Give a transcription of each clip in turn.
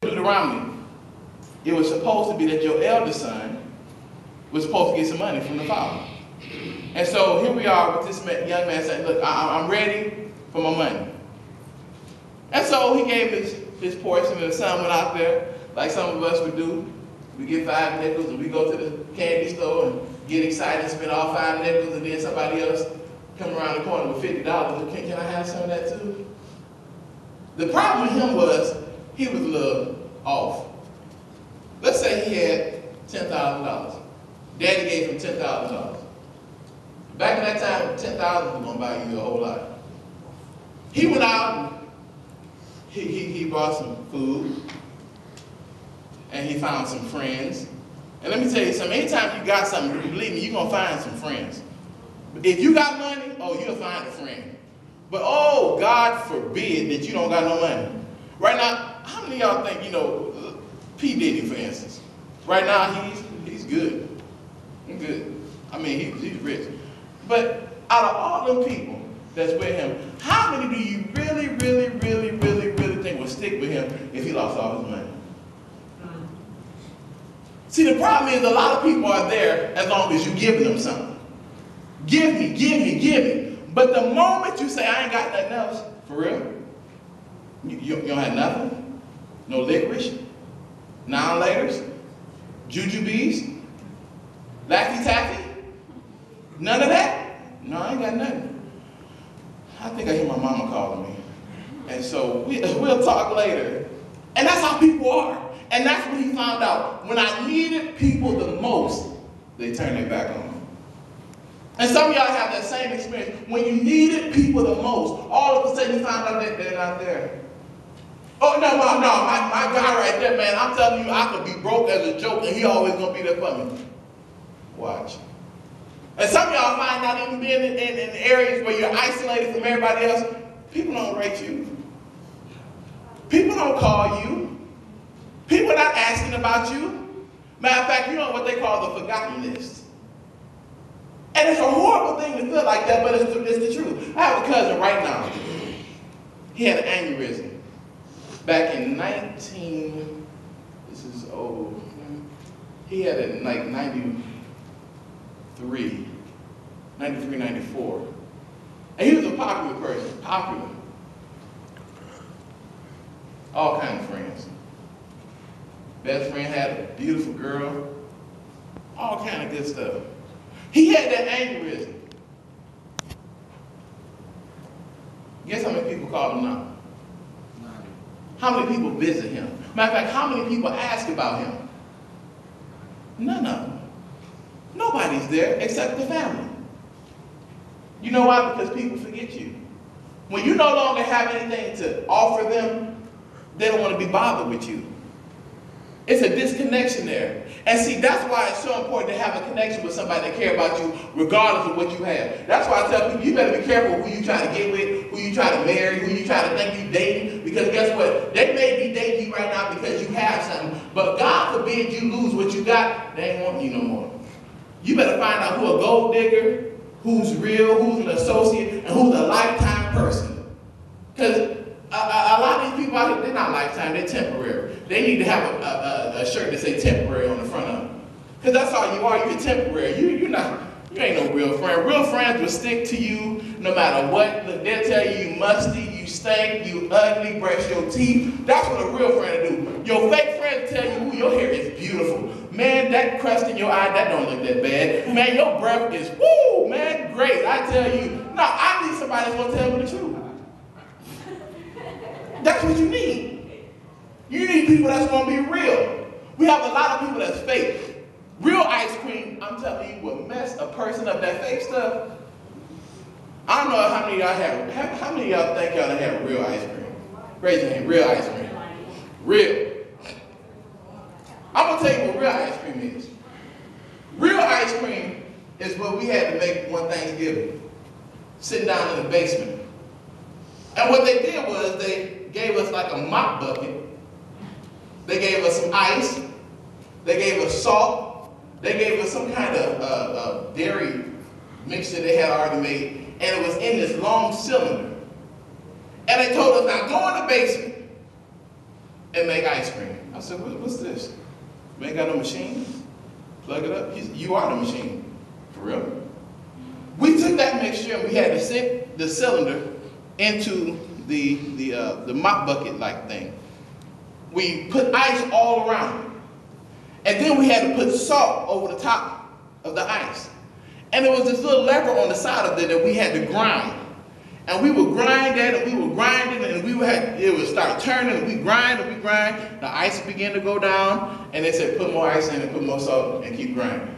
Deuteronomy, it was supposed to be that your eldest son was supposed to get some money from the father. And so here we are with this young man saying, look, I'm ready for my money. And so he gave his portion, and the son went out there, like some of us would do. We get 5 nickels, and we go to the candy store and get excited and spend all 5 nickels, and then somebody else come around the corner with $50. Can I have some of that too? The problem with him was he was a little off. Let's say he had $10,000. Daddy gave him $10,000. Back in that time, $10,000 was going to buy you a whole lot. He went out, and he bought some food, and he found some friends. And let me tell you something, anytime you got something, believe me, you're going to find some friends. If you got money, oh, you'll find a friend. But oh, God forbid that you don't got no money. Right now, how many of y'all think, P. Diddy, for instance? Right now, he's good. He's good. I mean, he's rich. But out of all them people that's with him, how many do you really think will stick with him if he lost all his money? See, the problem is a lot of people are there as long as you give them something. Give me. But the moment you say, I ain't got nothing else, for real, you don't have nothing? No licorice? Non-laters? Jujubes? Laffy Taffy? None of that? No, I ain't got nothing. I think I hear my mama calling me. And so we'll talk later. And that's how people are. And that's what he found out. When I needed people the most, they turned their back on me. And some of y'all have that same experience. When you needed people the most, all of a sudden you found out that they're not there. Oh, no, my guy right there, man, I'm telling you, I could be broke as a joke, and he always going to be there for me. Watch. And some of y'all find out even being in areas where you're isolated from everybody else, people don't rate you. People don't call you. People are not asking about you. Matter of fact, you know what they call the forgotten list. And it's a horrible thing to feel like that, but it's the truth. I have a cousin right now. He had an aneurysm. Back in this is old. He had it in like 93, 94. And he was a popular person, popular. All kinds of friends. Best friend had a beautiful girl. All kind of good stuff. He had that aneurysm. Guess how many people call him now? How many people visit him? Matter of fact, how many people ask about him? None of them. Nobody's there except the family. You know why? Because people forget you. When you no longer have anything to offer them, they don't want to be bothered with you. It's a disconnection there. And see, that's why it's so important to have a connection with somebody that cares about you regardless of what you have. That's why I tell people, you better be careful who you try to get with, who you try to marry, who you try to think you dating. Because guess what? They may be dating you right now because you have something. But God forbid you lose what you got, they ain't wanting you no more. You better find out who a gold digger, who's real, who's an associate, and who's a lifetime person. Because a lot of these people out here, they're not lifetime, they're temporary. They need to have a shirt that say temporary on the front of them. Because that's all you are, you're temporary. You ain't no real friend. Real friends will stick to you no matter what. Look, they'll tell you musty, you stink, you ugly, brush your teeth. That's what a real friend will do. Your fake friend will tell you, ooh, your hair is beautiful. Man, that crust in your eye, that don't look that bad. Man, your breath is, woo, man, great. I tell you, no, I need somebody that's going to tell me the truth. That's what you need. You need people that's going to be real. We have a lot of people that's fake. Real ice cream, I'm telling you, will mess a person up. That fake stuff, I don't know how many of y'all have. How many of y'all think y'all have real ice cream? Raise your hand. Real ice cream. Real. I'm going to tell you what real ice cream is. Real ice cream is what we had to make one Thanksgiving. Sitting down in the basement. And what they did was they gave us like a mop bucket. They gave us some ice. They gave us salt. They gave us some kind of dairy mixture they had already made. And it was in this long cylinder. And they told us, now go in the basement. and make ice cream. I said, what's this? We ain't got no machine. Plug it up. You are the machine. For real? We took that mixture and we had to sink the cylinder into the mop bucket like thing. We put ice all around it. And then we had to put salt over the top of the ice. And there was this little lever on the side of it that we had to grind. And we would grind that, and we would grind it, and it would start turning, and we grind, and we grind. The ice began to go down, and they said, put more ice in and put more salt and keep grinding.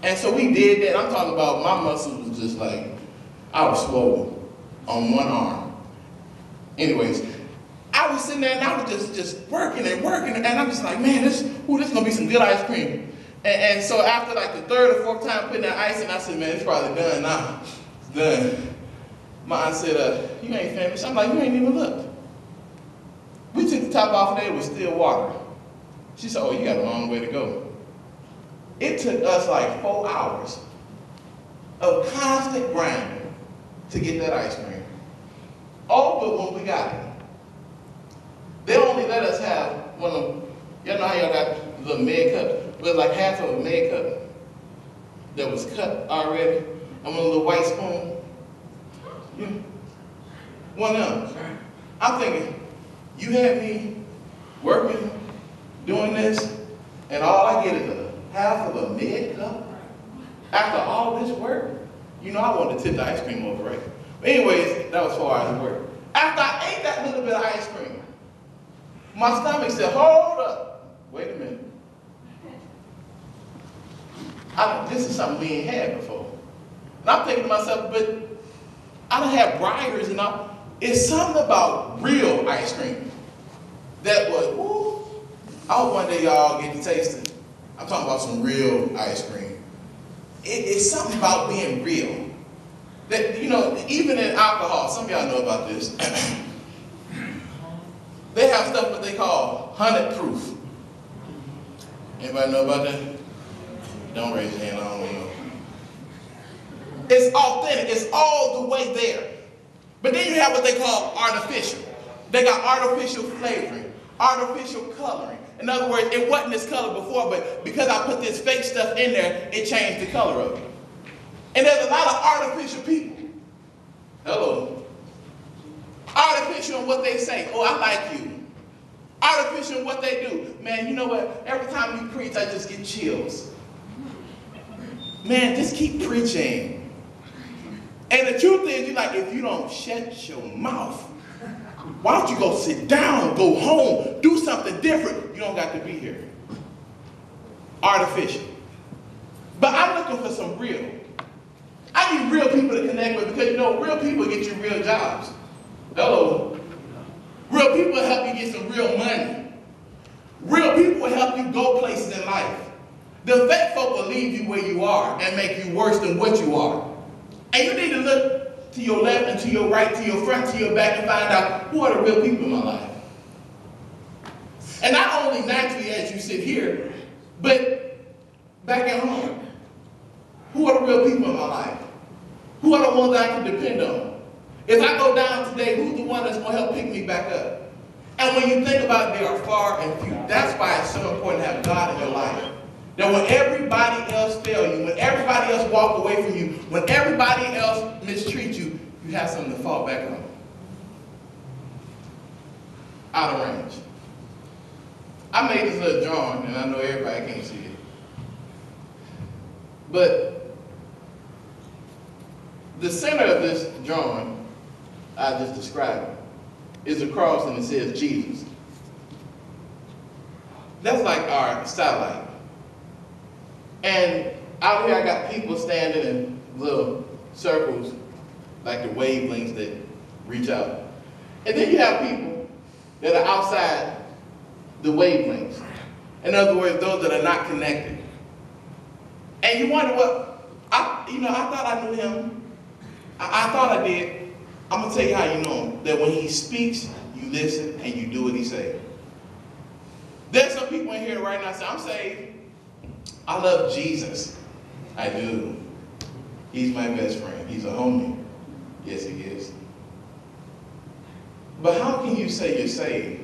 And so we did that. I'm talking about my muscles was just like, I was swollen on one arm. Anyways, I was sitting there, and I was just working and working, and I'm just like, man, this is gonna be some good ice cream. And so after like the third or fourth time putting that ice in, I said, man, it's probably done now. It's done. My aunt said, you ain't finished. I'm like, you ain't even looked. We took the top off and there was still water. She said, oh, you got a long way to go. It took us like 4 hours of constant grinding to get that ice cream. All but when we got it. They only let us have one of them. Y'all know how y'all got the med cups? It was like half of a med cup that was cut already, and one little white spoon. Yeah. One of them. I'm thinking, you had me working, doing this, and all I get is a half of a med cup? After all this work? You know I wanted to tip the ice cream over, right? But anyways, that was 4 hours of work. After I ate that little bit of ice cream, my stomach said, hold up, wait a minute. This is something we ain't had before. And I'm thinking to myself, but I done had Breyers and all. It's something about real ice cream that was, woo. I hope one day y'all get to taste it. I'm talking about some real ice cream. It's something about being real. That, you know, even in alcohol, some of y'all know about this. They have stuff what they call 100 proof. Anybody know about that? Don't raise your hand, I don't know. It's authentic, it's all the way there. But then you have what they call artificial. They got artificial flavoring, artificial coloring. In other words, it wasn't this color before, but because I put this fake stuff in there, it changed the color of it. And there's a lot of artificial people. Hello. Artificial in what they say. Oh, I like you. Artificial in what they do. Man, you know what? Every time you preach, I just get chills. Man, just keep preaching. And the truth is, you're like, if you don't shut your mouth, why don't you go sit down, go home, do something different? You don't got to be here. Artificial. But I'm looking for some real. I need real people to connect with because, you know, real people get you real jobs. Hello. Real people help you get some real money. Real people will help you go places in life. The fake folk will leave you where you are and make you worse than what you are. And you need to look to your left and to your right, to your front, to your back, and find out who are the real people in my life. And not only naturally as you sit here, but back at home. Who are the real people in my life? Who are the ones I can depend on? If I go down today, who's the one that's going to help pick me back up? And when you think about it, they are far and few. That's why it's so important to have God in your life. That when everybody else fails you, when everybody else walks away from you, when everybody else mistreats you, you have something to fall back on. Out of range. I made this little drawing, and I know everybody can't see it. But the center of this drawing, I just described, is a cross and it says Jesus. That's like our satellite. And out here I got people standing in little circles, like the wavelengths that reach out. And then you have people that are outside the wavelengths. In other words, those that are not connected. And you wonder what, I thought I knew him. I thought I did. I'm going to tell you how you know him. That when he speaks, you listen and you do what he says. There's some people in here right now say, I'm saved. I love Jesus. I do. He's my best friend. He's a homie. Yes, he is. But how can you say you're saved